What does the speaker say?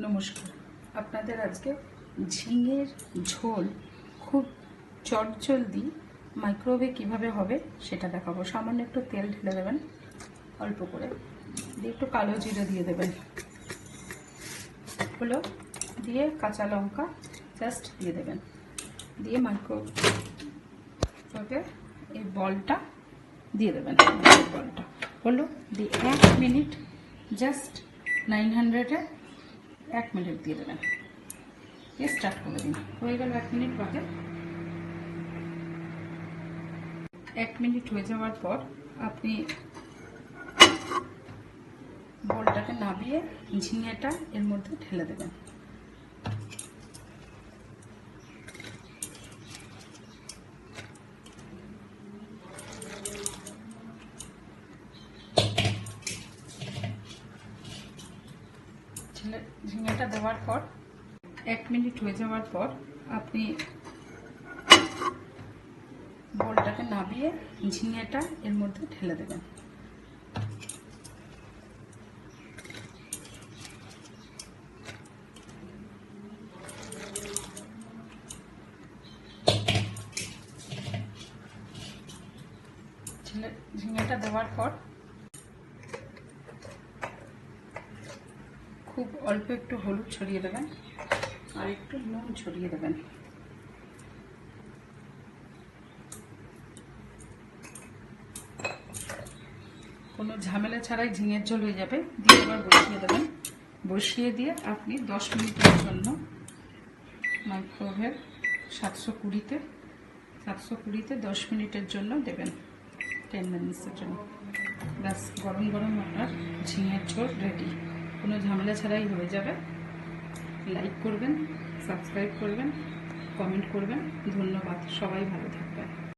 নমস্কার। আপনাদের আজকে ঝিঙের ঝোল খুব চটজলদি মাইক্রোওয়েভে কিভাবে হবে সেটা দেখাবো। সামান্য একটু তেল ঢেলে দেবেন, অল্প করে দিয়ে একটু কালো জিরে দিয়ে দেবেন, হলো দিয়ে কাঁচা লঙ্কা জাস্ট দিয়ে দেবেন, দিয়ে মাইক্রোওয়েভে এই বলটা দিয়ে দেবেন। বলটা হলো দিয়ে 1 মিনিট, জাস্ট 900-এ 1 মিনিট দিয়ে দেবেন, দিয়ে স্টার্ট করে দিন। হয়ে গেল 1 মিনিট বাদে। 1 মিনিট হয়ে যাওয়ার পর আপনি বলটাকে নামিয়ে ঝিঙেটা এর মধ্যে ঢেলে দেবেন। ঝিঙেটা দেওয়ার পর 1 মিনিট হয়ে যাওয়ার পর আপনি বলটাকে নামিয়ে ঝিঙেটা এর মধ্যে ঢেলে দেবেন। ঝিঙেটা দেওয়ার পর খুব অল্প একটু হলুদ ছড়িয়ে দেবেন আর একটু নুন ছড়িয়ে দেবেন। কোনো ঝামেলা ছাড়াই ঝিঙের ঝোল হয়ে যাবে। দিয়ে এবার বসিয়ে দেবেন। বসিয়ে দিয়ে আপনি 10 মিনিটের জন্য মাইক্রোওয়েভে 720-তে 10 মিনিটের জন্য দেবেন, 10 মিনিটসের জন্য। ব্যাস, গরম গরম আপনার ঝিঙের ঝোল রেডি। কোনো ঝামেলা ছাড়াই হয়ে যাবে। লাইক করবেন, সাবস্ক্রাইব করবেন, কমেন্ট করবেন। ধন্যবাদ। সবাই ভালো থাকবেন।